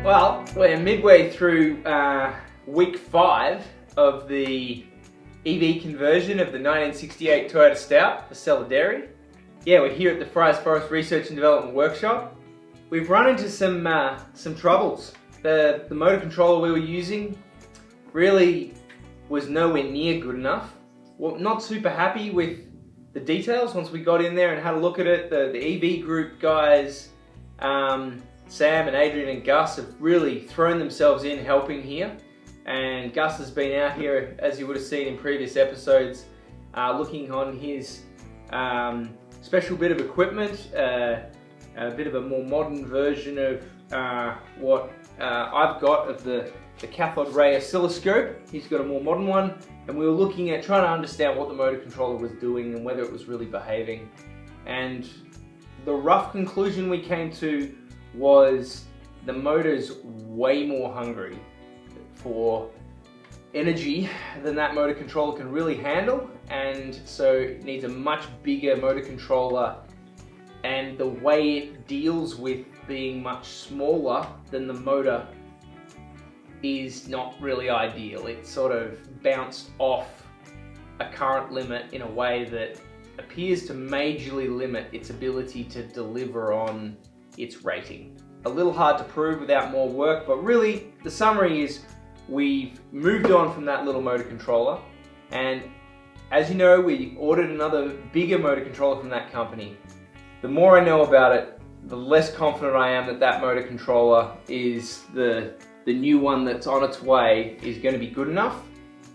Well, we're midway through week 5 of the EV conversion of the 1968 Toyota Stout for Cellar Dairy. Yeah, we're here at the Fry's Forest Research and Development Workshop. We've run into some troubles. The motor controller we were using really was nowhere near good enough. Well, not super happy with the details once we got in there and had a look at it. The EV group guys, Sam and Adrian and Gus, have really thrown themselves in helping here. And Gus has been out here, as you would have seen in previous episodes, looking on his special bit of equipment, a bit of a more modern version of what I've got of the cathode ray oscilloscope. He's got a more modern one, and we were looking at trying to understand what the motor controller was doing and whether it was really behaving. And the rough conclusion we came to was the motor's way more hungry for energy than that motor controller can really handle, and so it needs a much bigger motor controller, and the way it deals with being much smaller than the motor is not really ideal. It sort of bounced off a current limit in a way that appears to majorly limit its ability to deliver on its rating. A little hard to prove without more work, but really the summary is we've moved on from that little motor controller, and as you know, we ordered another bigger motor controller from that company. The more I know about it, the less confident I am that that motor controller is the new one that's on its way is going to be good enough.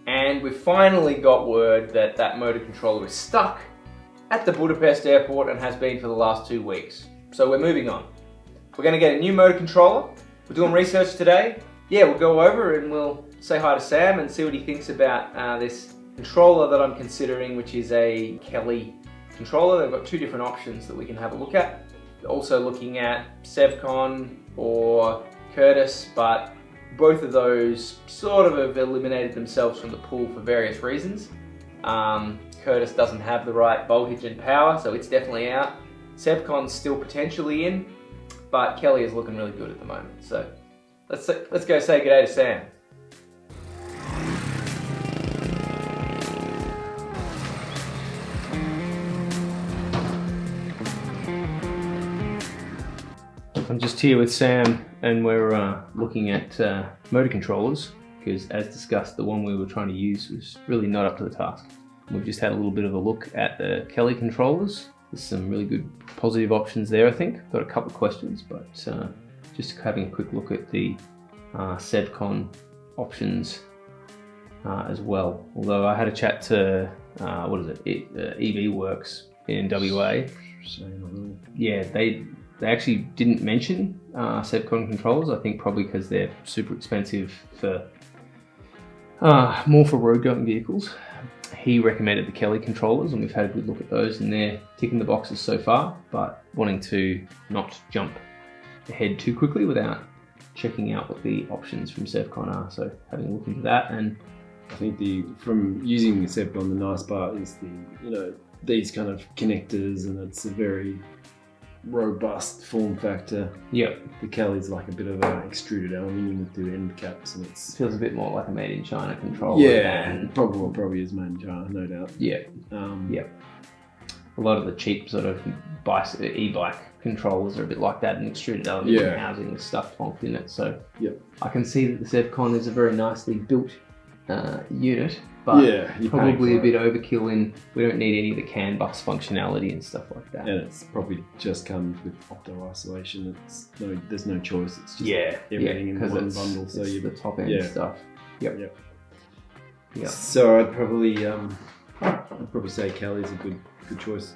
And we've finally got word that that motor controller is stuck at the Budapest airport and has been for the last 2 weeks. So we're moving on. We're going to get a new motor controller. We're doing research today. Yeah, we'll go over and we'll say hi to Sam and see what he thinks about this controller that I'm considering, which is a Kelly controller. They've got 2 different options that we can have a look at. Also looking at Sevcon or Curtis, but both of those sort of have eliminated themselves from the pool for various reasons. Curtis doesn't have the right voltage and power, so it's definitely out. Sevcon's still potentially in, but Kelly is looking really good at the moment. So let's go say good day to Sam. I'm just here with Sam, and we're looking at motor controllers, because as discussed, the one we were trying to use was really not up to the task. We've just had a little bit of a look at the Kelly controllers. There's some really good positive options there, I think. Got a couple of questions, but just having a quick look at the Sevcon options as well. Although I had a chat to, EV Works in WA. Yeah, they actually didn't mention Sevcon controllers, I think probably because they're super expensive for more for road going vehicles. He recommended the Kelly controllers, and we've had a good look at those, and they're ticking the boxes so far, but wanting to not jump ahead too quickly without checking out what the options from Sevcon are. So having a look into that. And I think from using Sevcon, the nice part is these kind of connectors, and it's a very robust form factor. Yep. The Kelly's like a bit of an extruded aluminium with 2 end caps, and it feels a bit more like a made in China controller. Yeah, probably is made in China, no doubt. Yeah. Yep. A lot of the cheap sort of e-bike controllers are a bit like that, an extruded aluminium housing with stuff plonked in it. So I can see that the Sevcon is a very nicely built unit, but probably a bit overkill in we don't need any of the CAN bus functionality and stuff like that. And it's probably just comes with opto isolation. There's no choice. It's just everything in one bundle. So you the top end stuff. Yep. So I'd probably say Kelly's a good choice.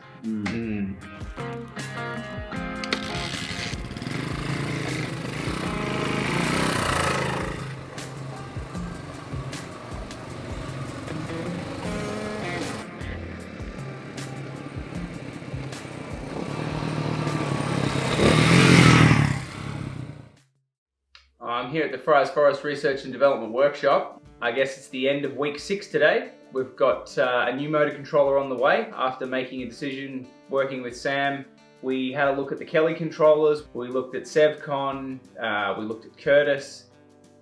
I'm here at the Fry's Forest Research and Development Workshop. I guess it's the end of week 6 today. We've got a new motor controller on the way after making a decision, working with Sam We had a look at the Kelly controllers, we looked at Sevcon, we looked at Curtis,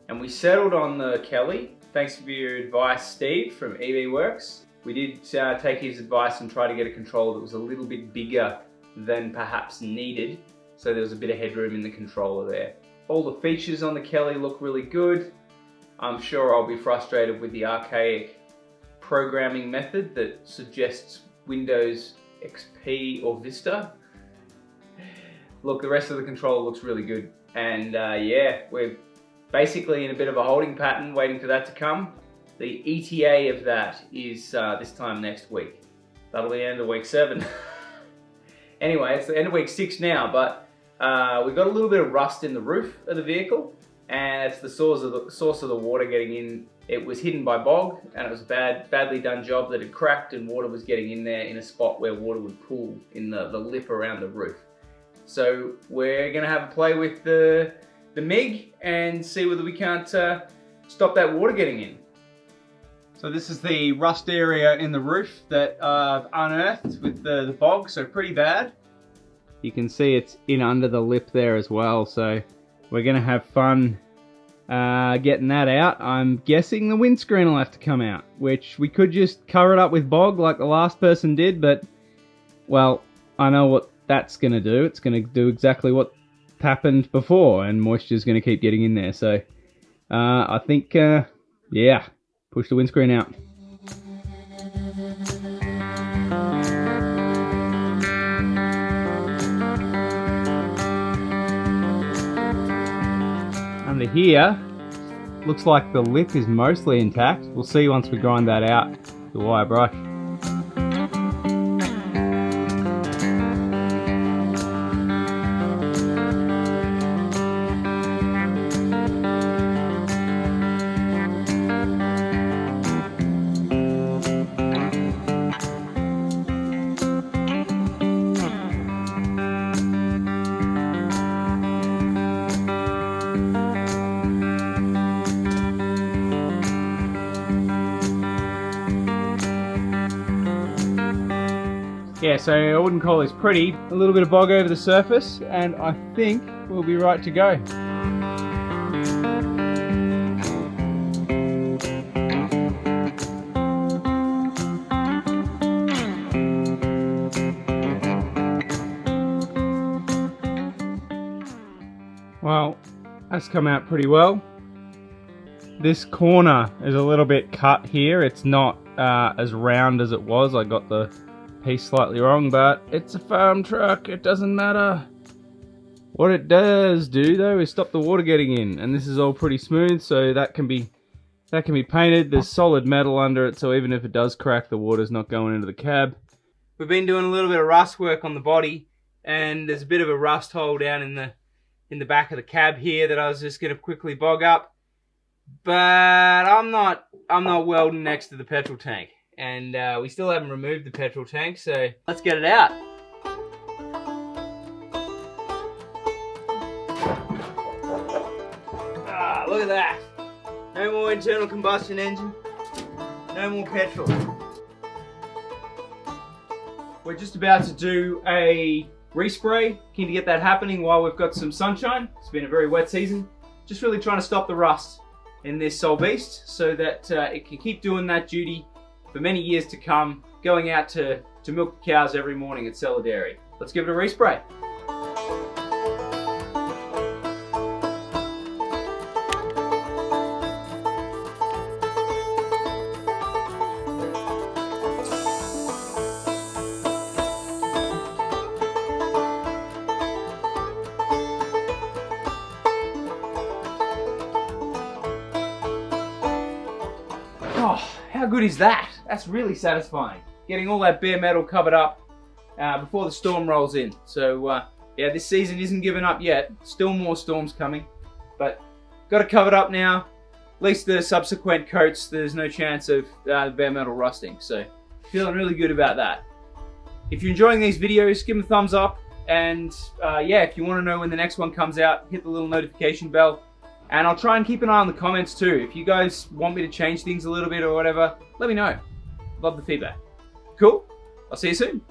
and we settled on the Kelly. Thanks for your advice, Steve from EV Works. We did take his advice and try to get a controller that was a little bit bigger than perhaps needed, so there was a bit of headroom in the controller there. All the features on the Kelly look really good. I'm sure I'll be frustrated with the archaic programming method that suggests Windows XP or Vista. Look, the rest of the controller looks really good. And yeah, we're basically in a bit of a holding pattern, waiting for that to come. The ETA of that is this time next week. That'll be the end of week 7. Anyway, it's the end of week 6 now, but we've got a little bit of rust in the roof of the vehicle, and it's the source of the water getting in. It was hidden by Bog, and it was a badly done job that had cracked and water was getting in there in a spot where water would pool in the lip around the roof. So we're gonna have a play with the MIG and see whether we can't stop that water getting in. So this is the rust area in the roof that I've unearthed with the Bog, so pretty bad. You can see it's in under the lip there as well, so we're gonna have fun getting that out. I'm guessing the windscreen will have to come out, which we could just cover it up with Bog like the last person did, but well, I know what that's gonna do. It's gonna do exactly what happened before, and moisture's gonna keep getting in there, so I think, yeah. Push the windscreen out. Under here, looks like the lip is mostly intact. We'll see once we grind that out with the wire brush. Yeah, so I wouldn't call this pretty. A little bit of Bog over the surface, and I think we'll be right to go. Well, that's come out pretty well. This corner is a little bit cut here. It's not as round as it was. I got the piece slightly wrong, but it's a farm truck. It doesn't matter. What it does do though is stop the water getting in, and this is all pretty smooth, so that can be painted. There's solid metal under it, so even if it does crack, the water's not going into the cab. We've been doing a little bit of rust work on the body, and there's a bit of a rust hole down in the back of the cab here that I was just going to quickly bog up. But I'm not welding next to the petrol tank, and we still haven't removed the petrol tank, so let's get it out. Ah, look at that. No more internal combustion engine, no more petrol. We're just about to do a respray. Keen to get that happening while we've got some sunshine. It's been a very wet season. Just really trying to stop the rust in this Soul Beast so that it can keep doing that duty for many years to come, going out to milk the cows every morning at Cellar Dairy. Let's give it a respray. Oh, how good is that? That's really satisfying. Getting all that bare metal covered up before the storm rolls in. So yeah, this season isn't giving up yet. Still more storms coming, but got it covered up now. At least the subsequent coats, there's no chance of the bare metal rusting. So feeling really good about that. If you're enjoying these videos, give them a thumbs up. And yeah, if you want to know when the next one comes out, hit the little notification bell. And I'll try and keep an eye on the comments too. If you guys want me to change things a little bit or whatever, let me know. Love the feedback. Cool. I'll see you soon.